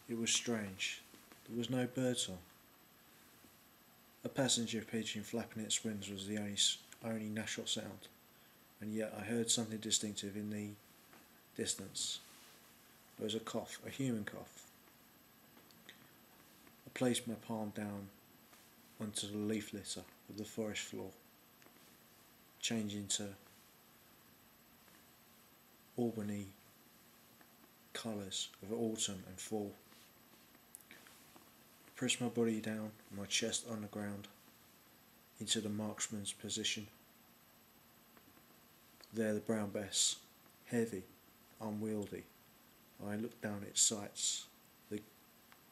It was strange. There was no birdsong. A passenger pigeon flapping its wings was the only natural sound, and yet I heard something distinctive in the distance. There was a cough, a human cough. I placed my palm down onto the leaf litter of the forest floor, changing to Albany colours of autumn and fall. I pressed my body down, my chest on the ground, into the marksman's position. There the brown bess, heavy, unwieldy. I looked down its sights, the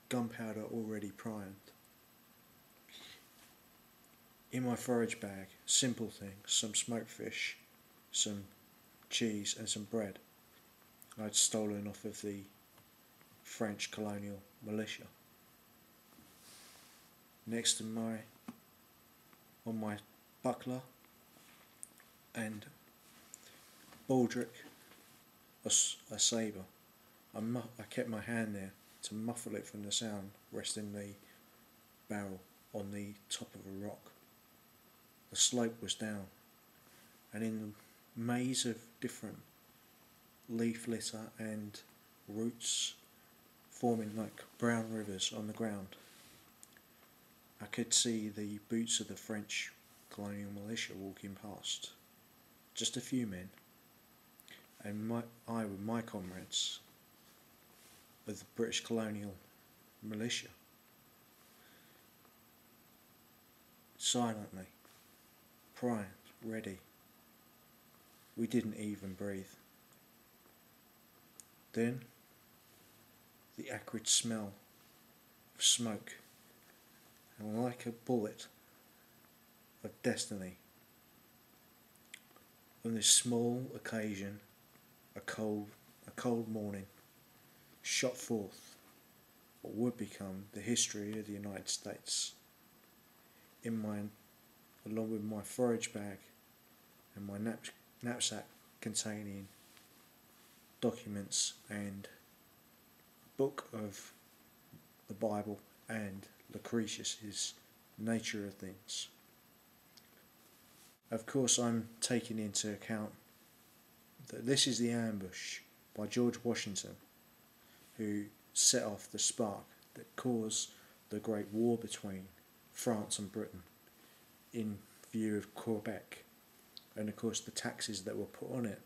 gunpowder already primed. In my forage bag, simple things, some smoked fish, some cheese and some bread I had stolen off of the French colonial militia. Next to on my buckler and baldric, a sabre. I kept my hand there to muffle it from the sound, resting the barrel on the top of a rock. The slope was down, and in the maze of different leaf litter and roots forming like brown rivers on the ground, I could see the boots of the French colonial militia walking past. Just a few men, and I with my comrades of the British colonial militia, silently, primed, ready. We didn't even breathe. Then the acrid smell of smoke, and like a bullet of destiny, on this small occasion, a cold morning, shot forth what would become the history of the United States. Along with my forage bag and my knapsack containing documents and a book of the Bible and Lucretius's Nature of Things. Of course, I'm taking into account that this is the ambush by George Washington, who set off the spark that caused the Great War between France and Britain in view of Quebec, and of course the taxes that were put on it,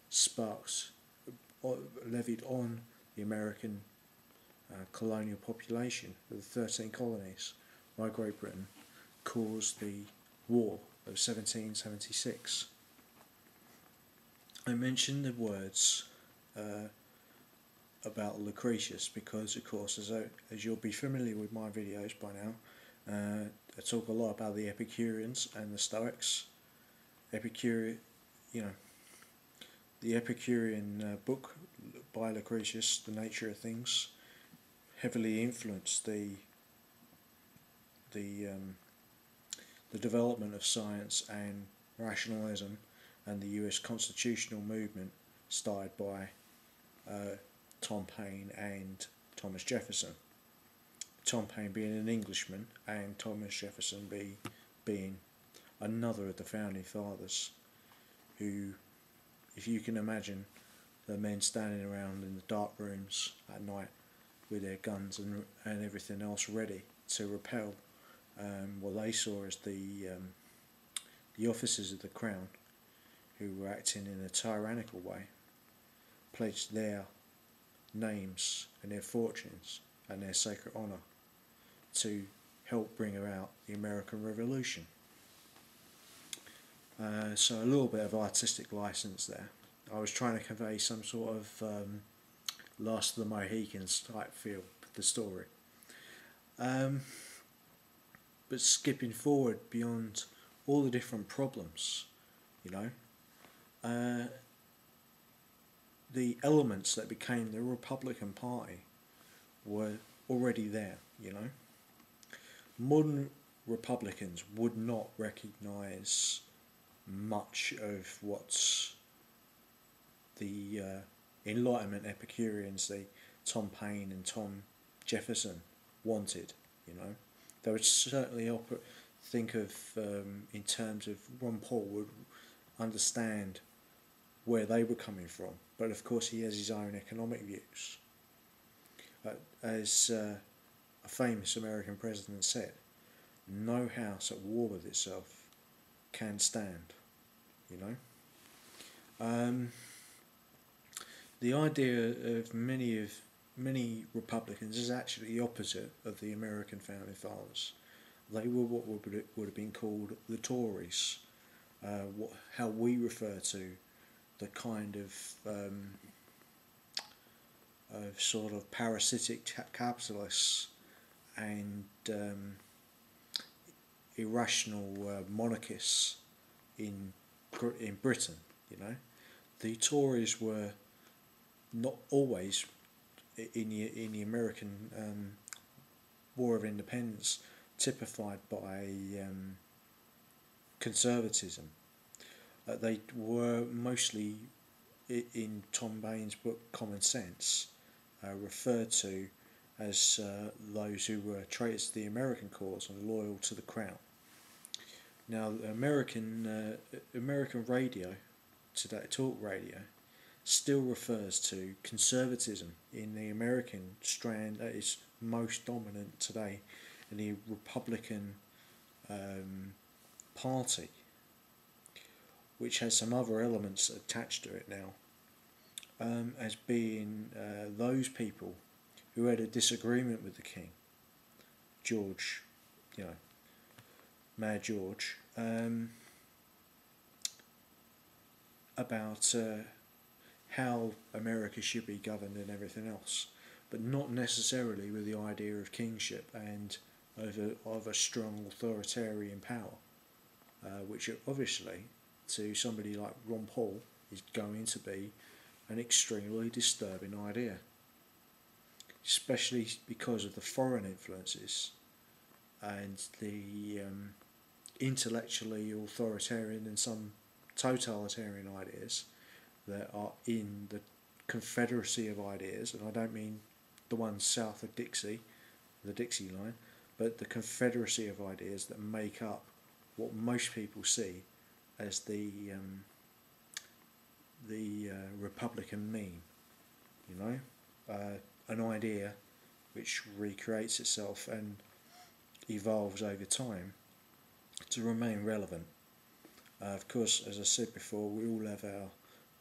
sparks levied on the American colonial population of the 13 colonies by Great Britain, caused the War of 1776. I mentioned the words about Lucretius because, of course, as you'll be familiar with my videos by now, I talk a lot about the Epicureans and the Stoics. The Epicurean book by Lucretius, The Nature of Things, heavily influenced the development of science and rationalism and the US constitutional movement started by Tom Paine and Thomas Jefferson. Tom Paine being an Englishman and Thomas Jefferson being another of the founding fathers, who, if you can imagine the men standing around in the dark rooms at night with their guns and everything else ready to repel what they saw as the officers of the crown, who were acting in a tyrannical way, pledged their names and their fortunes and their sacred honour to help bring about the American Revolution. So a little bit of artistic license there. I was trying to convey some sort of Last of the Mohicans type feel with the story. But skipping forward beyond all the different problems, the elements that became the Republican Party were already there, Modern Republicans would not recognise much of what the Enlightenment Epicureans, the Tom Paine and Tom Jefferson wanted. You know, they would certainly think of in terms of Ron Paul would understand where they were coming from, but of course he has his own economic views. As a famous American president said, no house at war with itself can stand. You know, the idea of many Republicans is actually the opposite of the American founding fathers. They were what would have been called the Tories, how we refer to the kind of sort of parasitic capitalists and irrational monarchists in Britain. You know, the Tories were not always in the American War of Independence typified by conservatism. They were mostly, in Tom Paine's book Common Sense, referred to as those who were traitors to the American cause and loyal to the crown. Now, American radio today, talk radio, still refers to conservatism in the American strand that is most dominant today in the Republican Party, which has some other elements attached to it now, as being those people who had a disagreement with the King, George, you know, Mad George, about how America should be governed and everything else, but not necessarily with the idea of kingship and of a strong authoritarian power, which obviously to somebody like Ron Paul is going to be an extremely disturbing idea, especially because of the foreign influences and the intellectually authoritarian and some totalitarian ideas that are in the confederacy of ideas, and I don't mean the ones south of Dixie, the Dixie line, but the confederacy of ideas that make up what most people see as the Republican mean. You know, an idea which recreates itself and evolves over time to remain relevant. Of course, as I said before, we all have our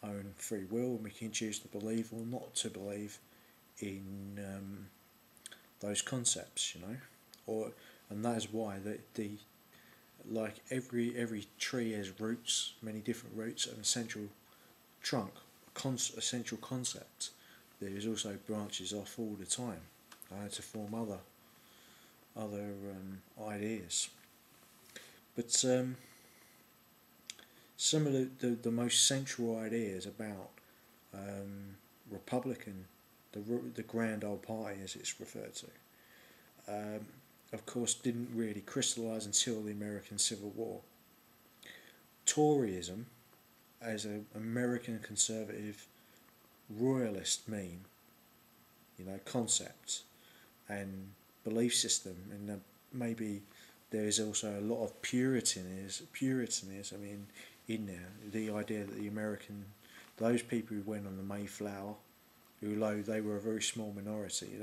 own free will, and we can choose to believe or not to believe in those concepts, you know, and that is why the like every tree has roots, many different roots, and a central trunk, a central concept. There is also branches off all the time to form other ideas. But some of the most central ideas about Republican, the grand old party as it's referred to, of course didn't really crystallise until the American Civil War. Toryism, as an American conservative royalist mean, you know, concept and belief system, and maybe there is also a lot of Puritanism in there. The idea that those people who went on the Mayflower, although they were a very small minority,